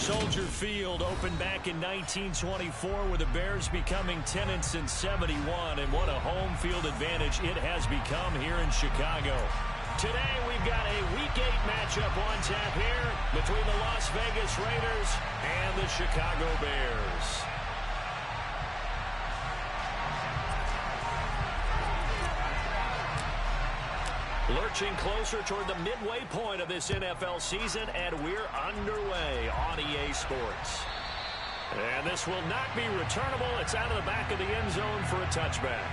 Soldier Field opened back in 1924 with the Bears becoming 10 since 71, and what a home field advantage it has become here in Chicago. Today we've got a Week 8 matchup on tap here between the Las Vegas Raiders and the Chicago Bears. Lurching closer toward the midway point of this NFL season, and we're underway on EA Sports. And this will not be returnable. It's out of the back of the end zone for a touchback.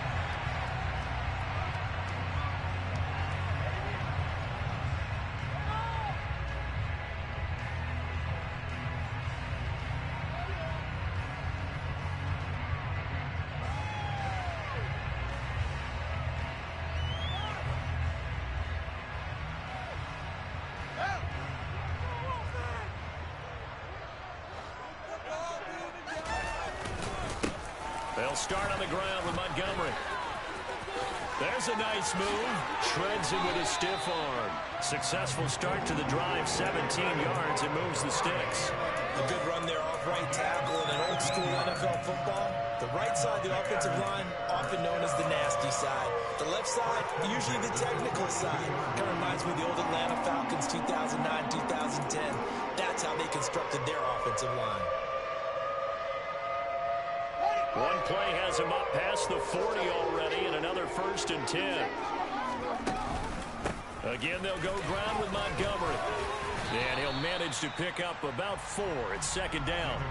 They'll start on the ground with Montgomery. There's a nice move. Shreds it with a stiff arm. Successful start to the drive, 17 yards, and moves the sticks. A good run there off right tackle in an old school NFL football. The right side of the offensive line, often known as the nasty side. The left side, usually the technical side. Kind of reminds me of the old Atlanta Falcons 2009-2010. That's how they constructed their offensive line. One play has him up past the 40 already, and another 1st and 10. Again, they'll go ground with Montgomery. And he'll manage to pick up about 4. It's 2nd down.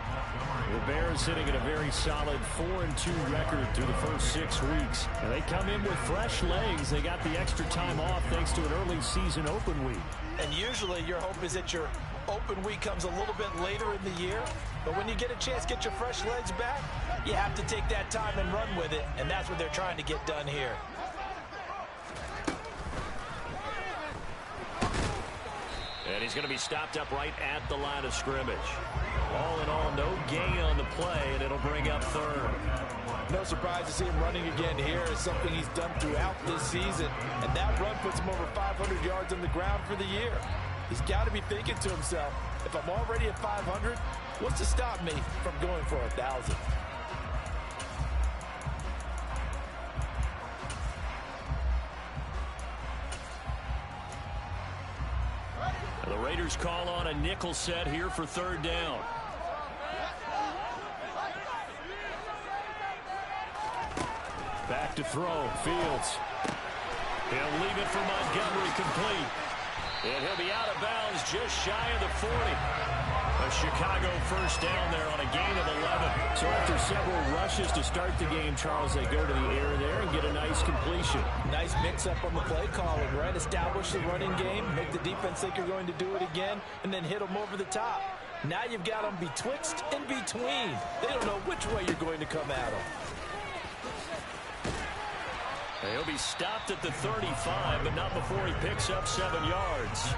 The Bears sitting at a very solid 4-2 record through the first 6 weeks. And they come in with fresh legs. They got the extra time off thanks to an early season open week. And usually your hope is that your open week comes a little bit later in the year. But when you get a chance to get your fresh legs back, you have to take that time and run with it. And that's what they're trying to get done here. And he's going to be stopped up right at the line of scrimmage. All in all, no gain on the play, and it'll bring up 3rd. No surprise to see him running again here. It's something he's done throughout this season. And that run puts him over 500 yards on the ground for the year. He's got to be thinking to himself, if I'm already at 500, what's to stop me from going for 1,000? The Raiders call on a nickel set here for 3rd down. Back to throw. Fields. He'll leave it for Montgomery complete. And he'll be out of bounds just shy of the 40. A Chicago 1st down there on a gain of 11. So after several rushes to start the game, Charles, they go to the air there and get a nice completion. Nice mix-up on the play calling, right? Establish the running game, make the defense think you're going to do it again, and then hit them over the top. Now you've got them betwixt and between. They don't know which way you're going to come at them. He'll be stopped at the 35, but not before he picks up 7 yards.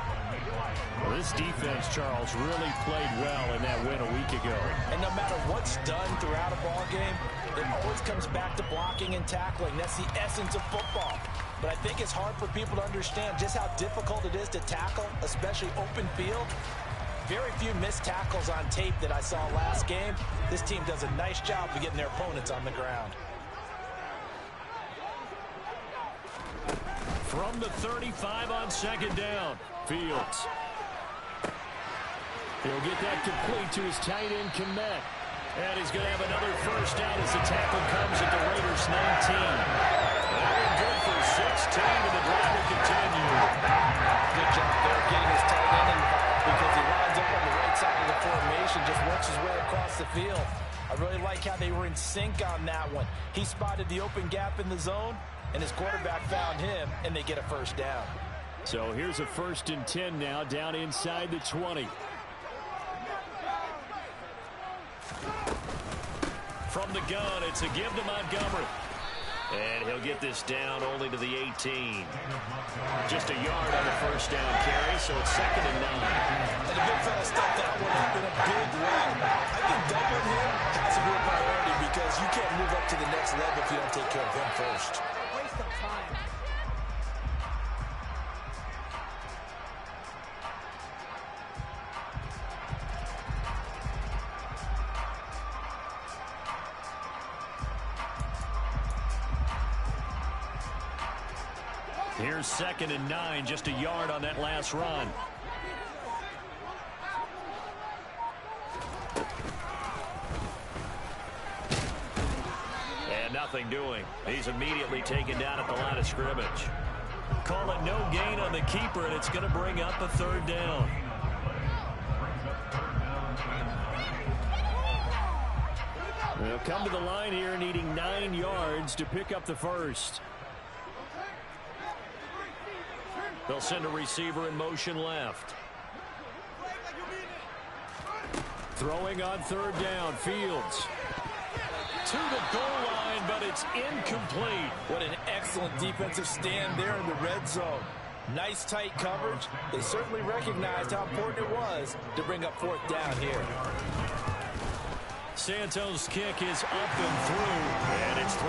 Well, this defense, Charles, really played well in that win a week ago. And no matter what's done throughout a ball game, it always comes back to blocking and tackling. That's the essence of football. But I think it's hard for people to understand just how difficult it is to tackle, especially open field. Very few missed tackles on tape that I saw last game. This team does a nice job of getting their opponents on the ground. From the 35 on 2nd down, Fields. He'll get that complete to his tight end, Kmet. And he's going to have another 1st down as the tackle comes at the Raiders' 19. That one good for 16, and the drive will continue. Good job there getting his tight end involved because he lines up on the right side of the formation, just works his way across the field. I really like how they were in sync on that one. He spotted the open gap in the zone, and his quarterback found him, and they get a 1st down. So here's a 1st and 10 now, down inside the 20. From the gun, it's a give to Montgomery. And he'll get this down only to the 18. Just a yard on the 1st down carry, so it's 2nd and 9. And the big fella stepped that one up in a big way. I think doubling him has to be a priority because you can't move up to the next level if you don't take care of him first. Waste of time. Here's 2nd and 9, just a yard on that last run. And nothing doing. He's immediately taken down at the line of scrimmage. Call it no gain on the keeper, and it's going to bring up a 3rd down. They'll come to the line here needing 9 yards to pick up the first. They'll send a receiver in motion left. Throwing on 3rd down, Fields. To the goal line, but it's incomplete. What an excellent defensive stand there in the red zone. Nice tight coverage. They certainly recognized how important it was to bring up 4th down here. Santos' kick is up and through, and it's 3-0.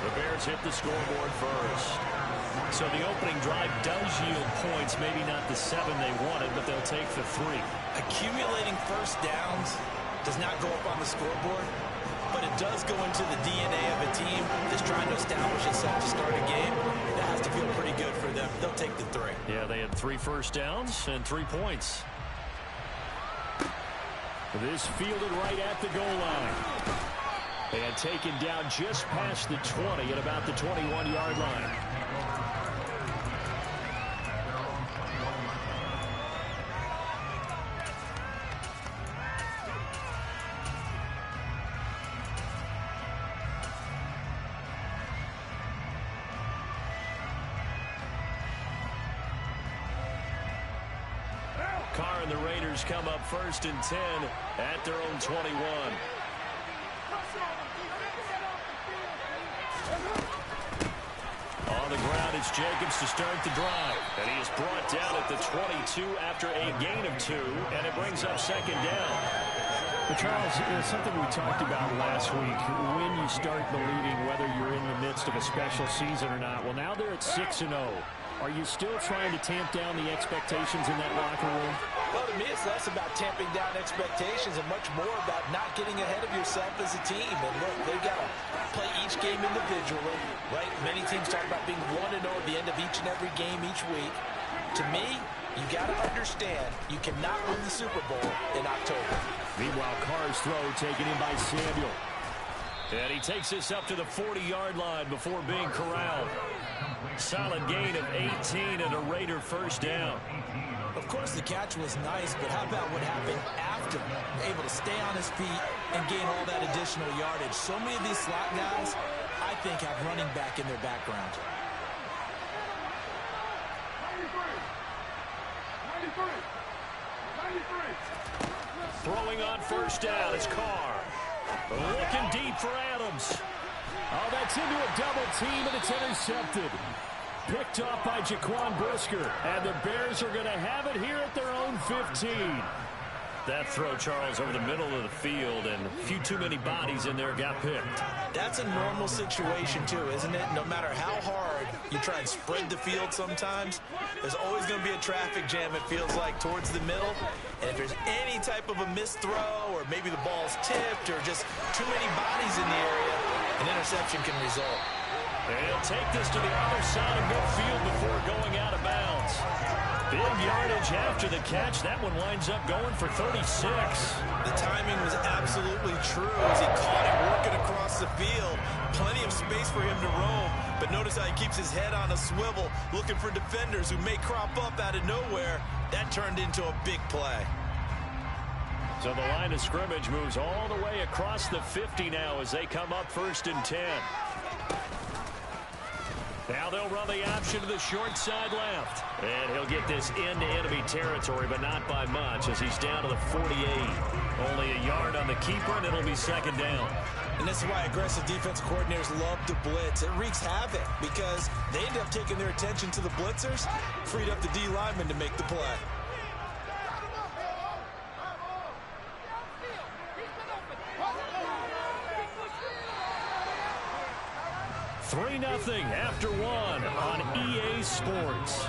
The Bears hit the scoreboard first. So the opening drive does yield points, maybe not the 7 they wanted, but they'll take the 3. Accumulating first downs does not go up on the scoreboard, but it does go into the DNA of a team that's trying to establish itself to start a game. That has to feel pretty good for them. They'll take the 3. Yeah, they had 3 first downs and 3 points. This fielded right at the goal line. And taken down just past the 20 at about the 21-yard line. Carr and the Raiders come up 1st and 10 at their own 21. On the ground, it's Jacobs to start the drive. And he is brought down at the 22 after a gain of 2, and it brings up 2nd down. But Charles, it's something we talked about last week. When you start believing whether you're in the midst of a special season or not. Well, now they're at 6-0. Are you still trying to tamp down the expectations in that locker room? Well, to me, it's less about tamping down expectations and much more about not getting ahead of yourself as a team. And look, they've got to play each game individually, right? Many teams talk about being 1-0 at the end of each and every game each week. To me, you got to understand you cannot win the Super Bowl in October. Meanwhile, Carr's throw taken in by Samuel. And he takes this up to the 40-yard line before being corralled. Solid gain of 18 and a Raider first down. Of course, the catch was nice, but how about what happened after? Able to stay on his feet and gain all that additional yardage. So many of these slot guys, I think, have running back in their background. Throwing on first down is Carr. Looking deep for Adams. Oh, that's into a double team, and it's intercepted. Picked off by Jaquan Brisker. And the Bears are going to have it here at their own 15. That throw, Charles, over the middle of the field, and a few too many bodies in there got picked. That's a normal situation, too, isn't it? No matter how hard you try and spread the field sometimes, there's always going to be a traffic jam, it feels like, towards the middle. And if there's any type of a missed throw, or maybe the ball's tipped, or just too many bodies in the area, an interception can result. And he'll take this to the other side of midfield before going out of bounds. Big yardage after the catch. That one winds up going for 36. The timing was absolutely true as he caught it working across the field. Plenty of space for him to roam, but notice how he keeps his head on a swivel, looking for defenders who may crop up out of nowhere. That turned into a big play. So the line of scrimmage moves all the way across the 50 now as they come up 1st and 10. Now they'll run the option to the short side left. And he'll get this into enemy territory, but not by much as he's down to the 48. Only a yard on the keeper, and it'll be 2nd down. And this is why aggressive defense coordinators love to blitz. It wreaks havoc because they end up taking their attention to the blitzers, freed up the D lineman to make the play. Three 0 after one on EA Sports.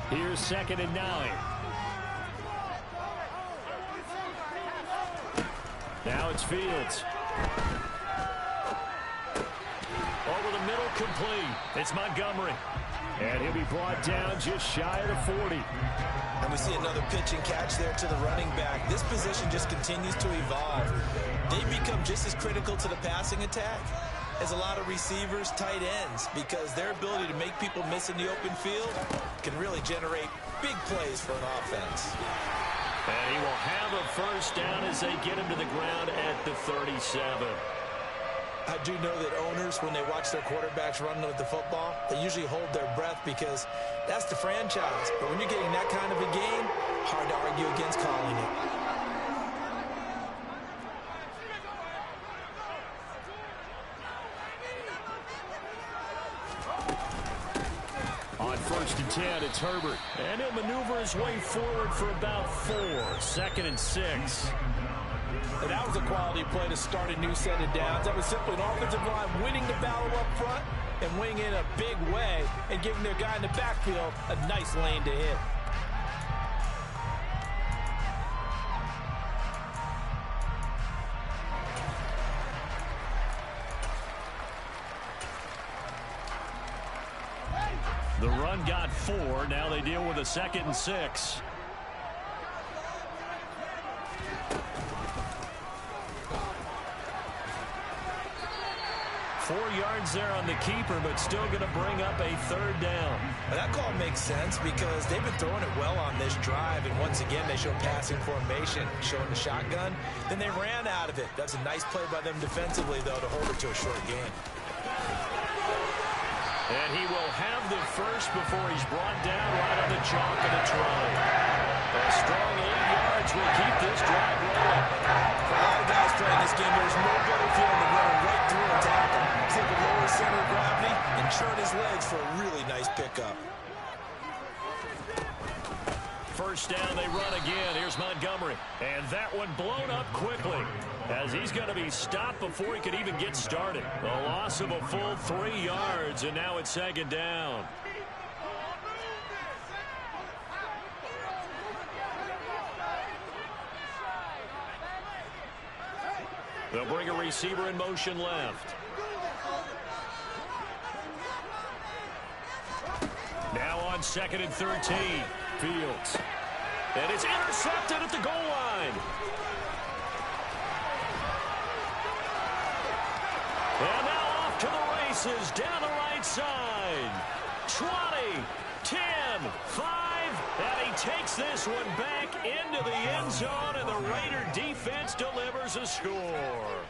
Here's 2nd and 9. Now it's Fields. Over the middle, complete. It's Montgomery. And he'll be brought down just shy of the 40. And we see another pitch and catch there to the running back. This position just continues to evolve. They become just as critical to the passing attack as a lot of receivers, tight ends, because their ability to make people miss in the open field can really generate big plays for an offense. And he will have a first down as they get him to the ground at the 37. I do know that owners, when they watch their quarterbacks run with the football, they usually hold their breath because that's the franchise. But when you're getting that kind of a game, hard to argue against calling it. On 1st and 10, it's Herbert. And he'll maneuver his way forward for about 4. 2nd and 6. And that was a quality play to start a new set of downs. That was simply an offensive line winning the battle up front and winning in a big way and giving their guy in the backfield a nice lane to hit. The run got 4. Now they deal with a 2nd and 6. Yards there on the keeper, but still going to bring up a 3rd down. That call makes sense because they've been throwing it well on this drive, and once again they show passing formation, showing the shotgun. Then they ran out of it. That's a nice play by them defensively, though, to hold it to a short game. And he will have the first before he's brought down right on the chalk of the try. A strong 8 yards will keep this drive rolling. For a lot of guys playing this game, there's no better feeling than running right through a tackle. Take a lower center of gravity and churn his legs for a really nice pickup. First down, they run again. Here's Montgomery. And that one blown up quickly as he's going to be stopped before he could even get started. A loss of a full 3 yards, and now it's 2nd down. They'll bring a receiver in motion left. Now on 2nd and 13. Fields. And it's intercepted at the goal line. And now off to the races down the right side. 20, 10, 5, and he takes this one back into the end zone, and the Raider defense delivers a score.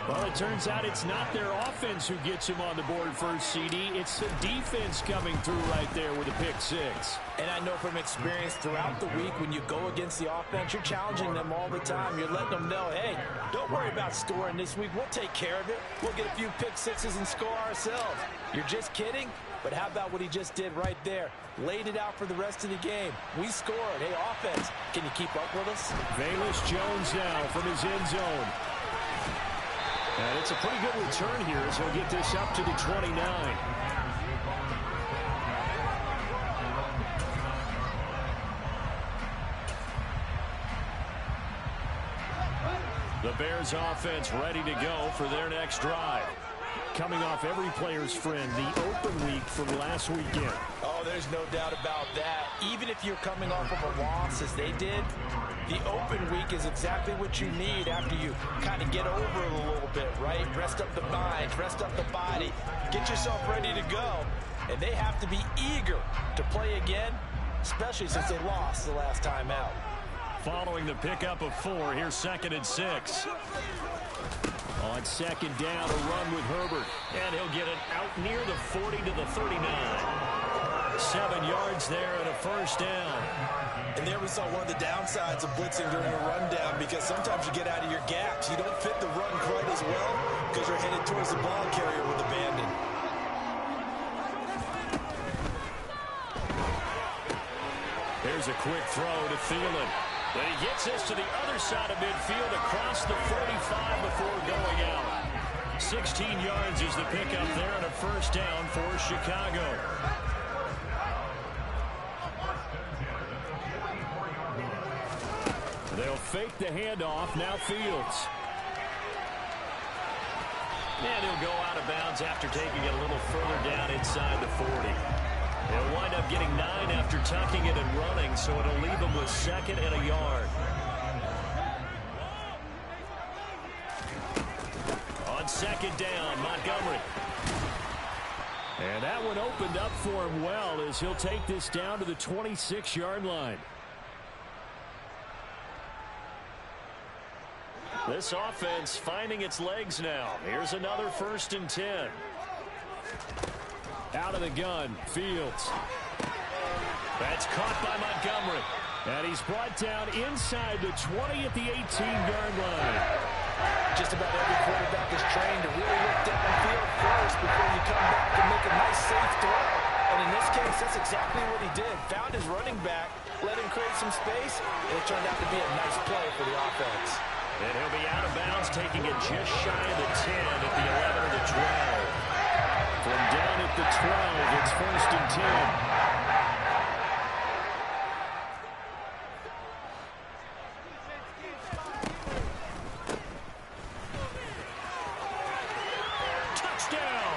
Well, it turns out it's not their offense who gets him on the board first, CD. It's the defense coming through right there with a pick 6. And I know from experience throughout the week, when you go against the offense, you're challenging them all the time. You're letting them know, hey, don't worry about scoring this week. We'll take care of it. We'll get a few pick 6s and score ourselves. You're just kidding? But how about what he just did right there? Laid it out for the rest of the game. We scored. Hey, offense, can you keep up with us? Velus Jones now from his end zone. And it's a pretty good return here as he'll get this up to the 29. The Bears offense ready to go for their next drive. Coming off every player's friend, the open week from last weekend. Oh, there's no doubt about that. Even if you're coming off of a loss as they did, the open week is exactly what you need after you kind of get over it a little bit, right? Rest up the mind, rest up the body, get yourself ready to go. And they have to be eager to play again, especially since they lost the last time out. Following the pickup of 4, here's 2nd and 6. On 2nd down, a run with Herbert. And he'll get it out near the 40 to the 39. 7 yards there and a first down. And there we saw one of the downsides of blitzing during a rundown, because sometimes you get out of your gaps. You don't fit the run quite as well because you're headed towards the ball carrier with abandon. There's a quick throw to Thielen. But he gets this to the other side of midfield across the 45 before going out. 16 yards is the pickup there and a first down for Chicago. fake the handoff. Now Fields. And he'll go out of bounds after taking it a little further down inside the 40. He'll wind up getting 9 after tucking it and running, so it'll leave him with 2nd and a yard. On 2nd down, Montgomery. And that one opened up for him well as he'll take this down to the 26-yard line. This offense finding its legs now. Here's another 1st and 10. Out of the gun, Fields. That's caught by Montgomery. And he's brought down inside the 20 at the 18-yard line. Just about every quarterback is trained to really look downfield first before you come back and make a nice safe throw. And in this case, that's exactly what he did. Found his running back, let him create some space, and it turned out to be a nice play for the offense. And he'll be out of bounds, taking it just shy of the 10 at the 11 or the 12. From down at the 12, it's 1st and 10. Touchdown!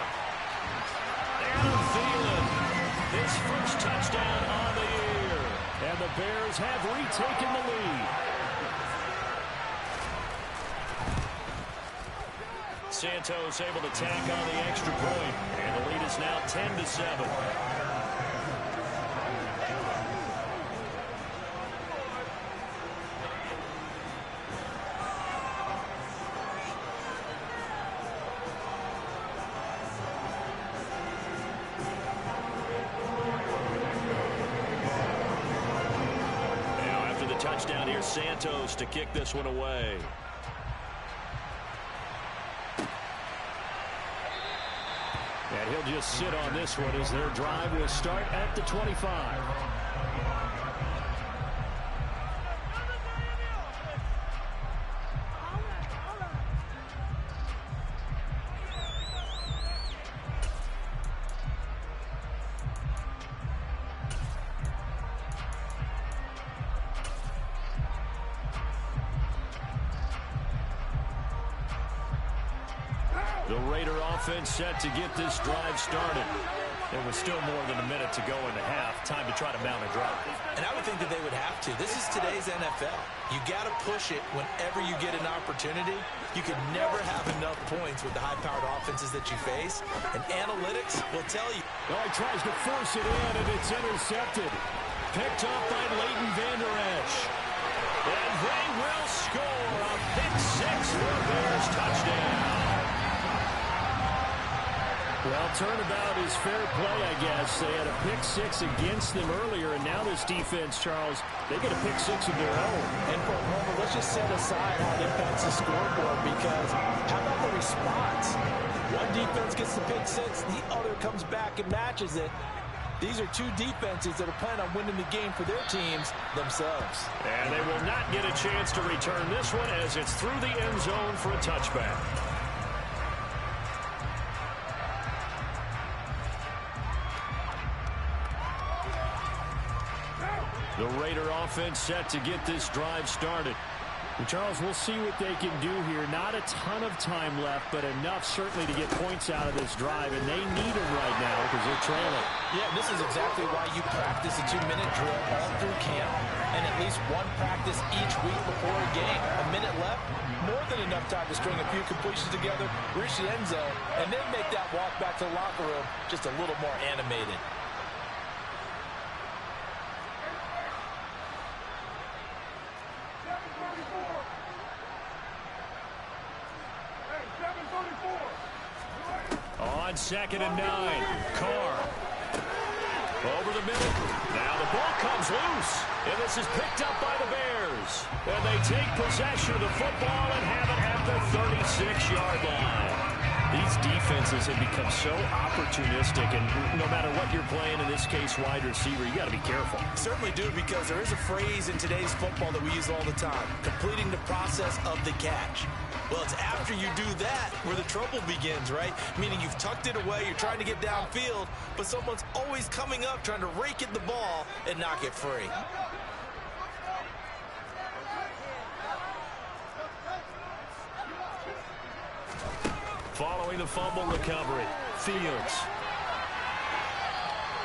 Adam Thielen, his first touchdown on the year. And the Bears have retaken the lead. Santos able to tack on the extra point, and the lead is now 10-7. Now after the touchdown, here's Santos to kick this one away. And he'll just sit on this one as their drive will start at the 25. The Raider offense set to get this drive started. There was still more than a minute to go in the half. Time to try to mount a drive. And I would think that they would have to. This is today's NFL. You got to push it whenever you get an opportunity. You can never have enough points with the high-powered offenses that you face. And analytics will tell you. Oh, he tries to force it in, and it's intercepted. Picked up by Leighton Vander Esch. And they will score a pick-6 for a Bears touchdown. Well, turnabout is fair play, I guess. They had a pick-6 against them earlier, and now this defense, Charles, they get a pick-6 of their own. And for a moment, let's just set aside how it impacts the scoreboard, because how about the response? One defense gets the pick-6, the other comes back and matches it. These are two defenses that are planning on winning the game for their teams themselves. And they will not get a chance to return this one as it's through the end zone for a touchback. The Raider offense set to get this drive started. And Charles, we'll see what they can do here. Not a ton of time left, but enough certainly to get points out of this drive, and they need them right now because they're trailing. Yeah, this is exactly why you practice a 2-minute drill all through camp, and at least one practice each week before a game. A minute left, more than enough time to string a few completions together, reach the end zone, and then make that walk back to the locker room just a little more animated. On 2nd and 9, Carr. Over the middle. Now the ball comes loose. And this is picked up by the Bears. And they take possession of the football and have it at the 36-yard line. These defenses have become so opportunistic, and no matter what you're playing, in this case wide receiver, you got to be careful. Certainly do, because there is a phrase in today's football that we use all the time: completing the process of the catch. Well, it's after you do that where the trouble begins, right? Meaning you've tucked it away, you're trying to get downfield, but someone's always coming up trying to rake at the ball and knock it free. Following the fumble recovery, Fields.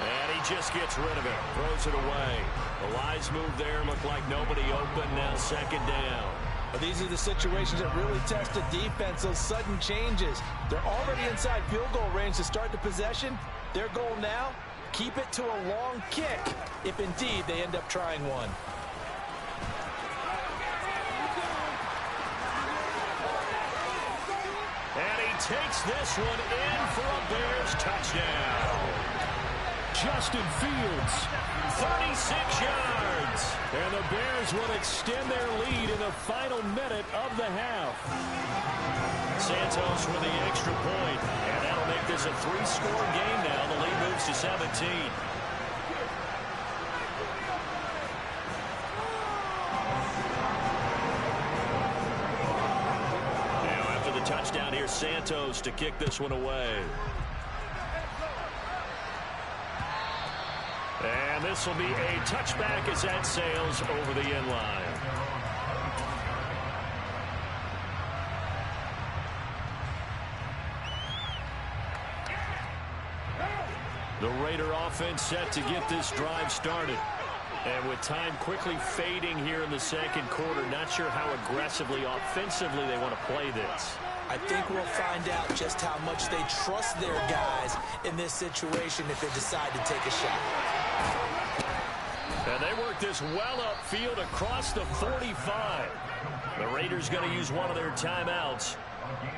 And he just gets rid of it, throws it away. The Lions move there, look like nobody open, now second down. But these are the situations that really test the defense, those sudden changes. They're already inside field goal range to start the possession. Their goal now, keep it to a long kick, if indeed they end up trying one. And he takes this one in for a Bears touchdown. Justin Fields, 36 yards. And the Bears will extend their lead in the final minute of the half. Santos with the extra point, and that'll make this a 3-score game now. The lead moves to 17. Now after the touchdown, here's Santos to kick this one away. And this will be a touchback as that sails over the end line. The Raider offense set to get this drive started. And with time quickly fading here in the second quarter, not sure how aggressively, offensively they want to play this. I think we'll find out just how much they trust their guys in this situation if they decide to take a shot. And they work this well upfield across the 45. The Raiders going to use one of their timeouts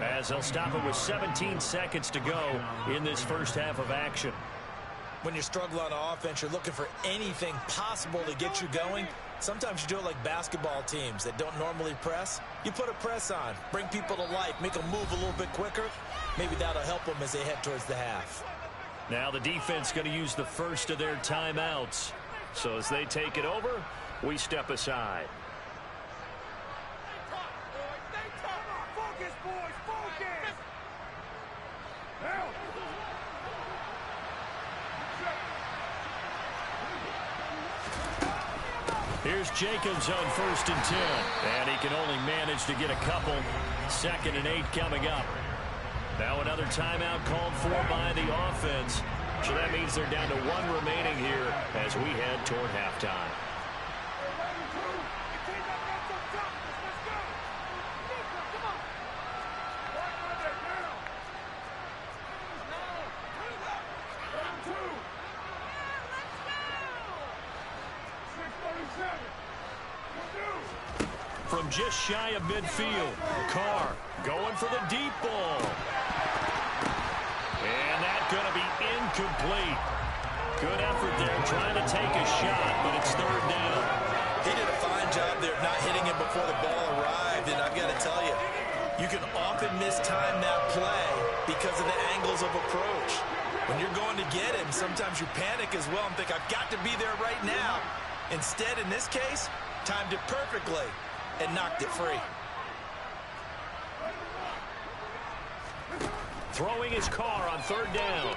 as they'll stop it with 17 seconds to go in this first half of action. When you struggle on offense, you're looking for anything possible to get you going. Sometimes you do it like basketball teams that don't normally press. You put a press on, bring people to life, make them move a little bit quicker. Maybe that'll help them as they head towards the half. Now the defense going to use the first of their timeouts. So as they take it over, we step aside. Focus, boys, focus! Here's Jacobs on 1st and 10. And he can only manage to get a couple. 2nd and 8 coming up. Now another timeout called for by the offense. So that means they're down to 1 remaining here as we head toward halftime. From just shy of midfield, Carr going for the deep ball. And that's going to be incomplete. Good effort there trying to take a shot, but it's 3rd down. He did a fine job there of not hitting him before the ball arrived, and I've got to tell you, you can often mistime that play because of the angles of approach. When you're going to get him, sometimes you panic as well and think, I've got to be there right now. Instead, in this case, timed it perfectly and knocked it free. Throwing his Carr on 3rd down.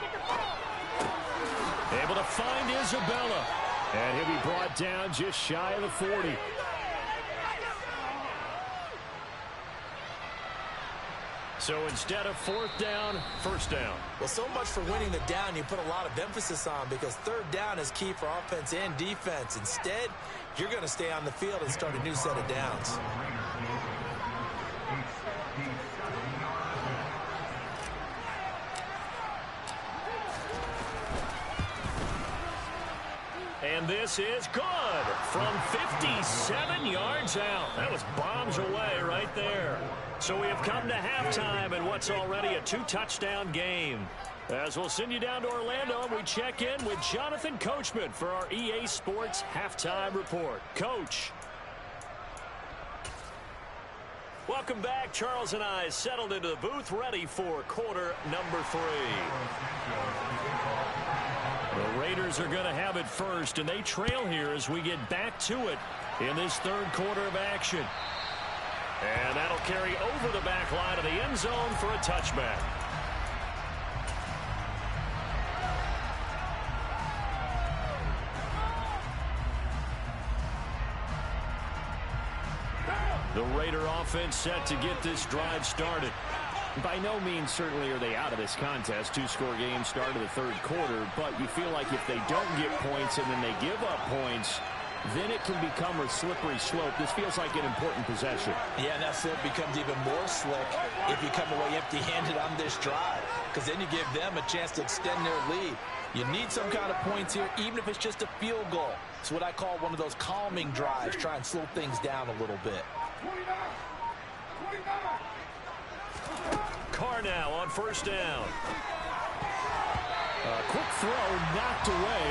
Able to find Isabella. And he'll be brought down just shy of the 40. So instead of 4th down, 1st down. Well, so much for winning the down you put a lot of emphasis on because 3rd down is key for offense and defense. Instead, you're going to stay on the field and start a new set of downs. And this is good from 57 yards out. That was bombs away right there. So we have come to halftime in what's already a 2-touchdown game. As we'll send you down to Orlando, and we check in with Jonathan Coachman for our EA Sports Halftime Report. Coach. Welcome back. Charles and I settled into the booth ready for quarter number 3. The Raiders are going to have it first, and they trail here as we get back to it in this 3rd quarter of action. And that'll carry over the back line of the end zone for a touchback. The Raider offense set to get this drive started. By no means certainly are they out of this contest. Two-score game start of the third quarter, but you feel like if they don't get points and then they give up points, then it can become a slippery slope. This feels like an important possession. Yeah, and that slope becomes even more slick if you come away empty-handed on this drive, because then you give them a chance to extend their lead. You need some kind of points here, even if it's just a field goal. It's what I call one of those calming drives, try and slow things down a little bit. Carr now on first down. Quick throw knocked away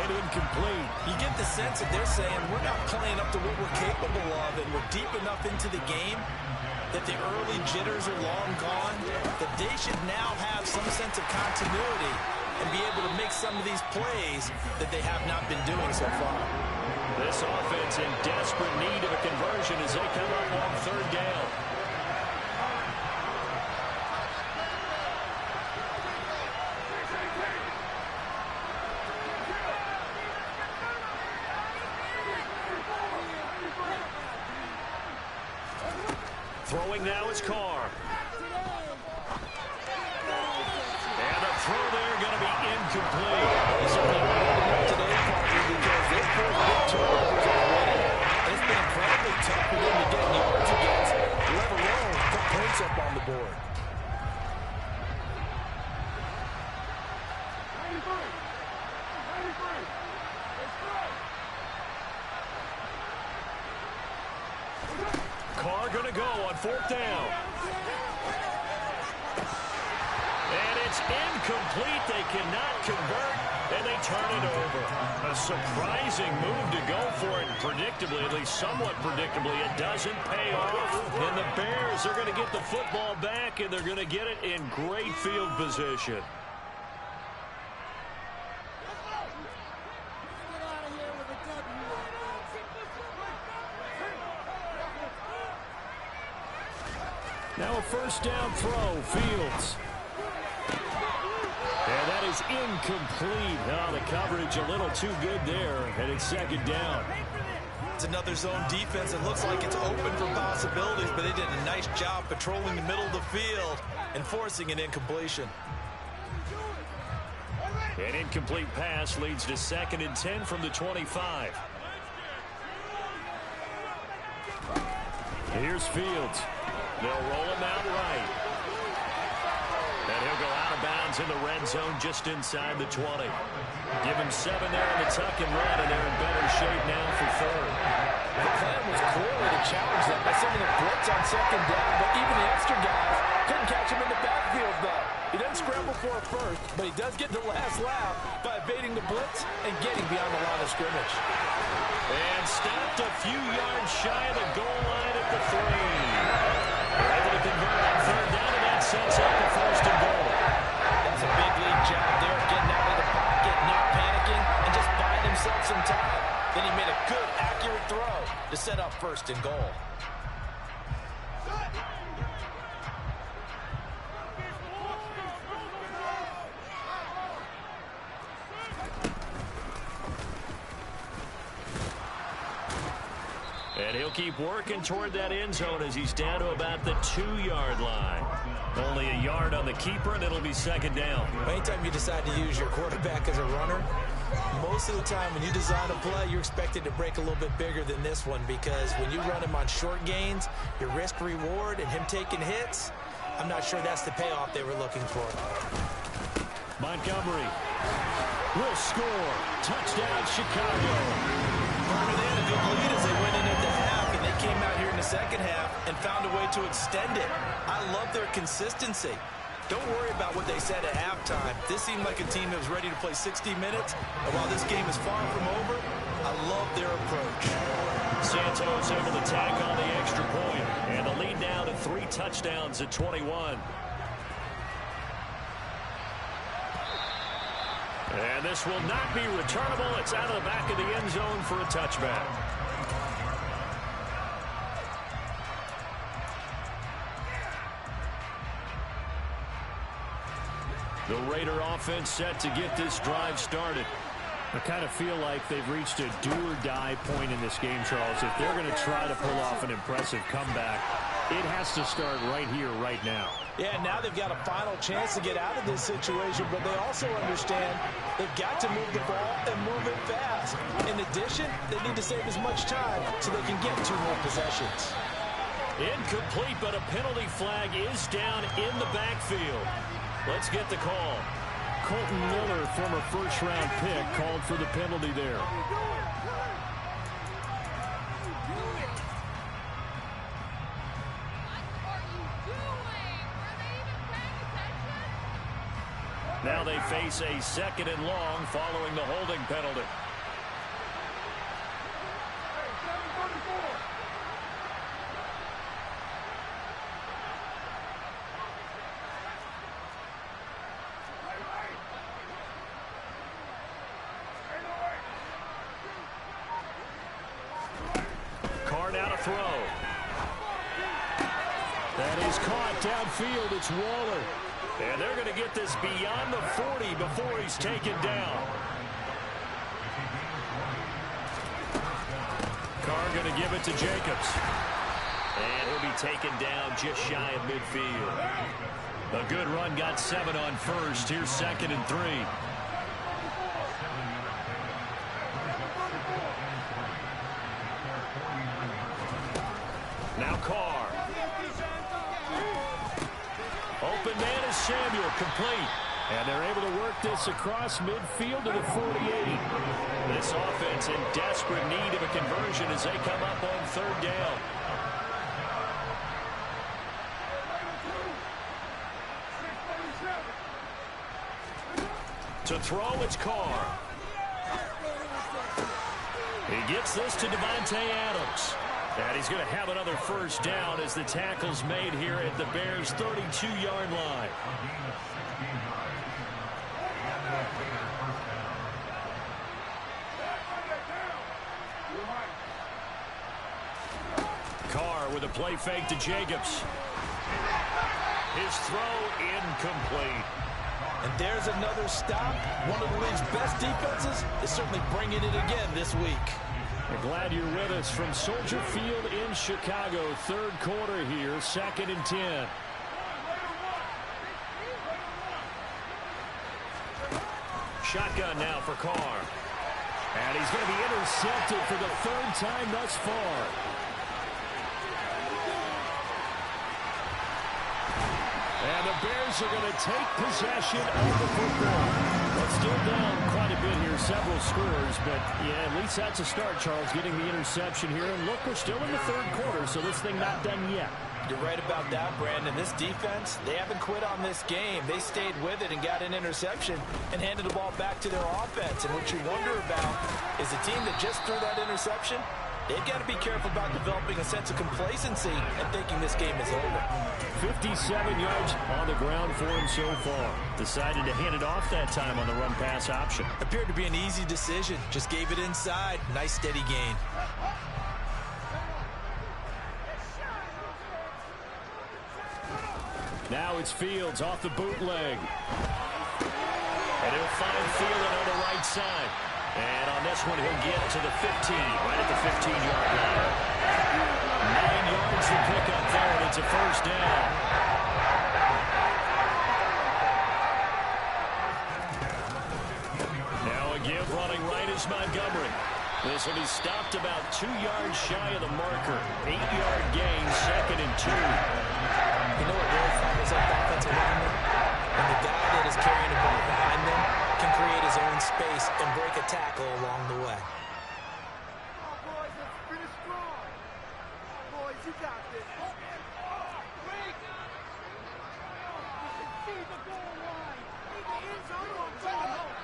and incomplete. You get the sense that they're saying we're not playing up to what we're capable of, and we're deep enough into the game that the early jitters are long gone, that they should now have some sense of continuity and be able to make some of these plays that they have not been doing so far. This offense in desperate need of a conversion as they come up on third down. Throwing now is Carr. And the throw there going to be incomplete. It's been incredibly tough for them to get yards against, let alone put points up on the board. Carr going to go on fourth down. And it's incomplete. They cannot convert, and they turn it over. A surprising move to go for it. Predictably, at least somewhat predictably, it doesn't pay off. And the Bears are going to get the football back, and they're going to get it in great field position. Now a first down throw, Fields. And that is incomplete. Oh, the coverage a little too good there, and it's second down. It's another zone defense. It looks like it's open for possibilities, but they did a nice job patrolling the middle of the field and forcing an incompletion. An incomplete pass leads to 2nd and 10 from the 25. Here's Fields. They'll roll him out right. And he'll go out of bounds in the red zone just inside the 20. Give him 7 there in the tuck and run, and they're in better shape now for third. The plan was clearly to challenge them by sending a blitz on second down, but even the extra guys couldn't catch him in the backfield, though. He doesn't scramble for a first, but he does get the last laugh by evading the blitz and getting beyond the line of scrimmage. And stopped a few yards shy of the goal line at the 3. They're able to convert on third down, and that sets up the first and goal. That's a big lead job there of getting out of the pocket, not panicking, and just buying himself some time. Then he made a good, accurate throw to set up first and goal. And he'll keep working toward that end zone as he's down to about the 2-yard line. Only a yard on the keeper, and it'll be second down. Anytime you decide to use your quarterback as a runner, most of the time when you design a play, you're expected to break a little bit bigger than this one, because when you run him on short gains, your risk-reward and him taking hits, I'm not sure that's the payoff they were looking for. Montgomery will score. Touchdown, Chicago. They had a good lead as they went in at the half, and they came out here in the second half and found a way to extend it. I love their consistency. Don't worry about what they said at halftime. This seemed like a team that was ready to play 60 minutes, and while this game is far from over, I love their approach. Santos able to tack on the extra point, and the lead now to 3 touchdowns at 21. And this will not be returnable. It's out of the back of the end zone for a touchback. The Raider offense set to get this drive started. I kind of feel like they've reached a do-or-die point in this game, Charles. If they're going to try to pull off an impressive comeback, it has to start right here, right now. Yeah, now they've got a final chance to get out of this situation, but they also understand they've got to move the ball and move it fast. In addition, they need to save as much time so they can get 2 more possessions. Incomplete, but a penalty flag is down in the backfield. Let's get the call. Colton Miller, former first-round pick, called for the penalty there. Now they face a 2nd and long following the holding penalty. Carr now to throw. That is caught downfield. It's Waller. And they're going to get this beyond the 40 before he's taken down. Carr going to give it to Jacobs. And he'll be taken down just shy of midfield. A good run, got 7 on first. Here's 2nd and 3. Now Carr. Open man is Samuel, complete. And they're able to work this across midfield to the 48. This offense in desperate need of a conversion as they come up on 3rd down. To throw, it's Carr. He gets this to Davante Adams. And he's going to have another first down as the tackle's made here at the Bears' 32-yard line. Carr with a play fake to Jacobs. His throw incomplete. And there's another stop. One of the league's best defenses is certainly bringing it again this week. We're glad you're with us from Soldier Field in Chicago. 3rd quarter here, 2nd and 10. Shotgun now for Carr. And he's going to be intercepted for the 3rd time thus far. And the Bears are going to take possession of the football. But still down quite a bit here, several scores. But, yeah, at least that's a start, Charles, getting the interception here. And look, we're still in the 3rd quarter, so this thing not done yet. You're right about that, Brandon. This defense, they haven't quit on this game. They stayed with it and got an interception and handed the ball back to their offense. And what you wonder about is the team that just threw that interception, they've got to be careful about developing a sense of complacency and thinking this game is over. 57 yards on the ground for him so far. Decided to hand it off that time on the run-pass option. Appeared to be an easy decision. Just gave it inside. Nice, steady gain. Now it's Fields off the bootleg. And he'll find Thielen on the right side. And on this one, he'll get to the 15, right at the 15-yard line. 9 yards to pick up there, and it's a first down. Now a give running right is Montgomery. This will be stopped about 2 yards shy of the marker. 8-yard gain, 2nd and 2. You know what really fires up offensive linemen? When the guy that is carrying the ball behind them can create his own space and break a tackle along the way. Come on, boys, let's finish strong. Boys, you got this. See the goal line. In the end zone or going home.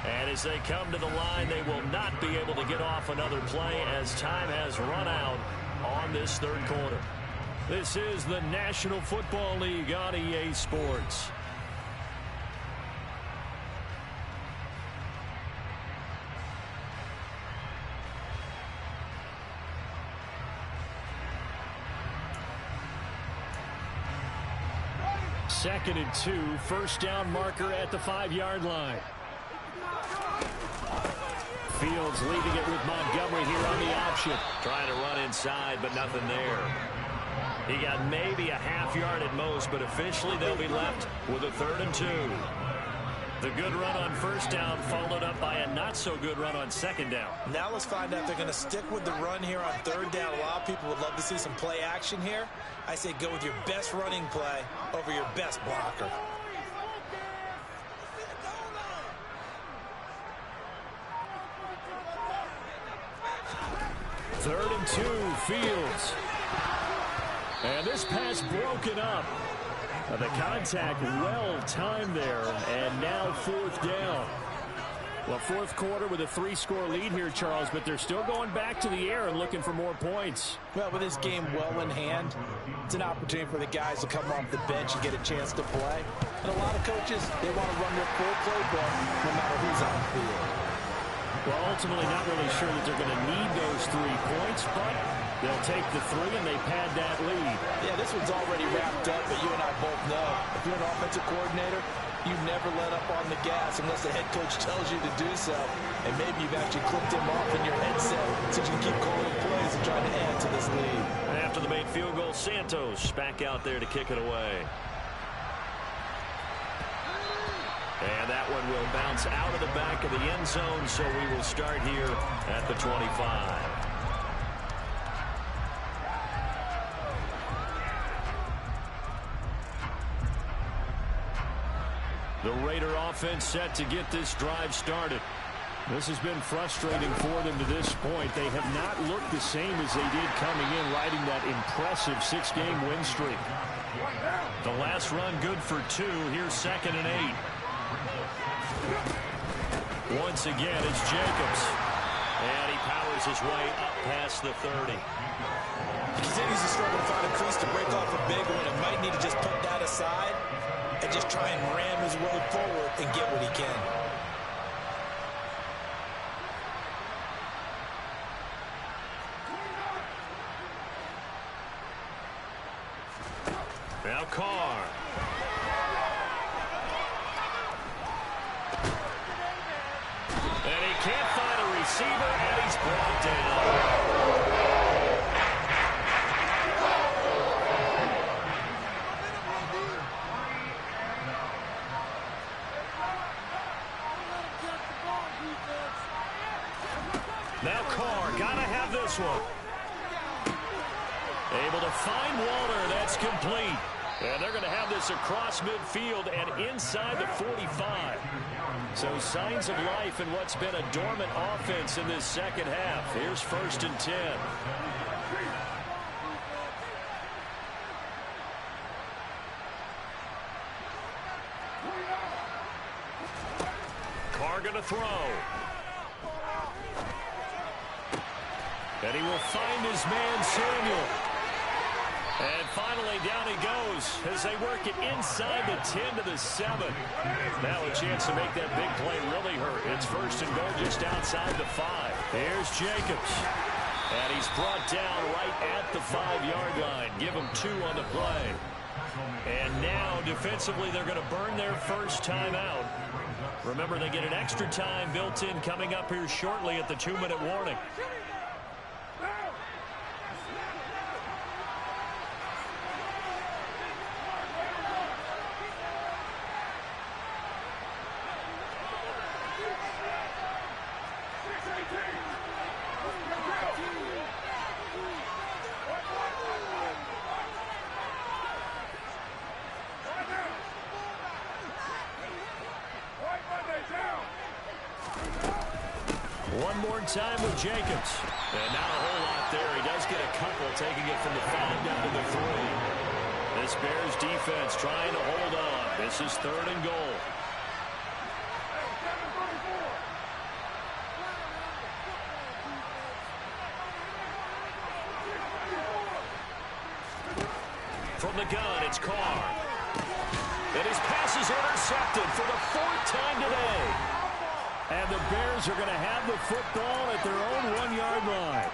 And as they come to the line, they will not be able to get off another play as time has run out on this 3rd quarter. This is the National Football League on EA Sports. Second and 2, first down marker at the 5-yard line. Fields leaving it with Montgomery here on the option. Trying to run inside, but nothing there. He got maybe a half yard at most, but officially they'll be left with a 3rd and 2. The good run on first down followed up by a not-so-good run on second down. Now let's find out if they're going to stick with the run here on 3rd down. A lot of people would love to see some play action here. I say go with your best running play over your best blocker. Third and 2, Fields. And this pass broken up. The contact well-timed there, and now 4th down. Well, 4th quarter with a 3-score lead here, Charles, but they're still going back to the air and looking for more points. Well, with this game well in hand, it's an opportunity for the guys to come off the bench and get a chance to play. And a lot of coaches, they want to run their full playbook no matter who's on the field. Well, ultimately not really sure that they're going to need those 3 points, but they'll take the 3 and they pad that lead. Yeah, this one's already wrapped up, but you and I both know if you're an offensive coordinator, you never let up on the gas unless the head coach tells you to do so. And maybe you've actually clicked him off in your headset so you can keep calling plays and trying to add to this lead. After the made field goal, Santos back out there to kick it away. And that one will bounce out of the back of the end zone, so we will start here at the 25. The Raider offense set to get this drive started. This has been frustrating for them to this point. They have not looked the same as they did coming in, riding that impressive 6-game win streak. The last run good for 2. Here's 2nd and 8. Once again, it's Jacobs. And he powers his way up past the 30. He continues to struggle to find a crease to break off a big one. It might need to just put that aside and just try and ram his way forward and get what he can. Now Carr. And he can't find a receiver, and he's brought down. Now Carr, gotta have this one. Able to find Waller, that's complete. And they're going to have this across midfield and inside the 45. So signs of life in what's been a dormant offense in this second half. Here's 1st and 10. Carr going to throw. And he will find his man, Samuel. And finally, down he goes as they work it inside the 10 to the 7. Now a chance to make that big play really hurt. It's 1st and goal just outside the 5. Here's Jacobs. And he's brought down right at the 5-yard line. Give him 2 on the play. And now, defensively, they're going to burn their first timeout. Remember, they get an extra time built in coming up here shortly at the 2-minute warning. One more time with Jacobs. And not a whole lot there. He does get a couple, taking it from the 5 down to the 3. This Bears defense trying to hold on. This is 3rd and goal. From the gun, it's Carr. And his pass is intercepted for the 4th time today. And the Bears are going to have the football at their own 1-yard line.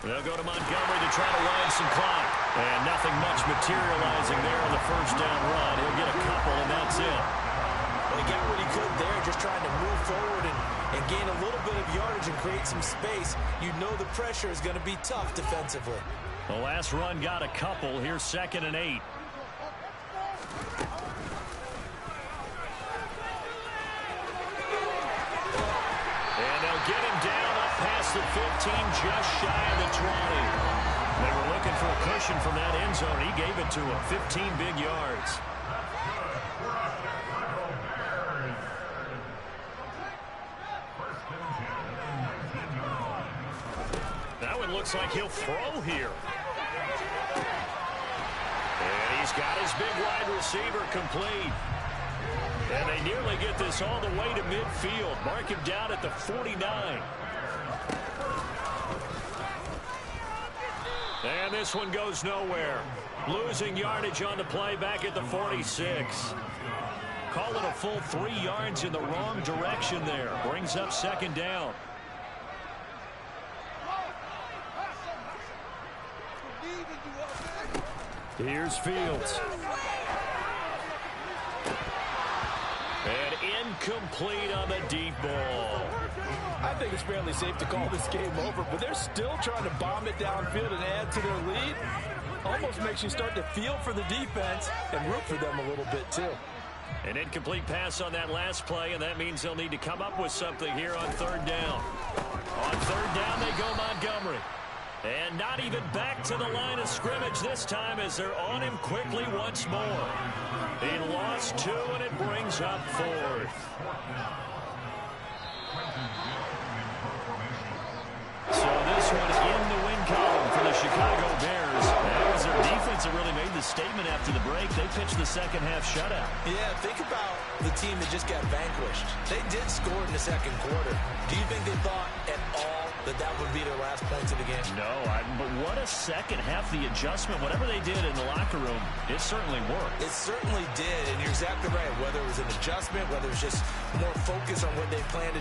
They'll go to Montgomery to try to wind some clock. And nothing much materializing there on the first down run. He'll get a couple, and that's it. Well, he got what he could there, just trying to move forward and gain a little bit of yardage and create some space. You know the pressure is going to be tough defensively. The last run got a couple. Here's 2nd and 8. And they'll get him down up past the 15, just shy of the 20. They were looking for a cushion from that end zone. He gave it to him. 15 big yards. That one looks like he'll throw here. And he's got his big wide receiver complete. And they nearly get this all the way to midfield. Mark him down at the 49. And this one goes nowhere. Losing yardage on the play back at the 46. Call it a full 3 yards in the wrong direction there. Brings up 2nd down. Here's Fields. And incomplete on the deep ball. I think it's fairly safe to call this game over, but they're still trying to bomb it downfield and add to their lead. Almost makes you start to feel for the defense and root for them a little bit, too. An incomplete pass on that last play, and that means they'll need to come up with something here on 3rd down. On 3rd down, they go Montgomery. And not even back to the line of scrimmage this time as they're on him quickly once more. He lost 2, and it brings up 4th. So this one in the win column for the Chicago Bears. That was their defense that really made the statement after the break. They pitched the second half shutout. Yeah, think about the team that just got vanquished. They did score in the 2nd quarter. Do you think they thought at all that would be their last points of the game? No, but what a second half. The adjustment, whatever they did in the locker room, it certainly worked. It certainly did, and you're exactly right. Whether it was an adjustment, whether it was just more focus on what they planned to do.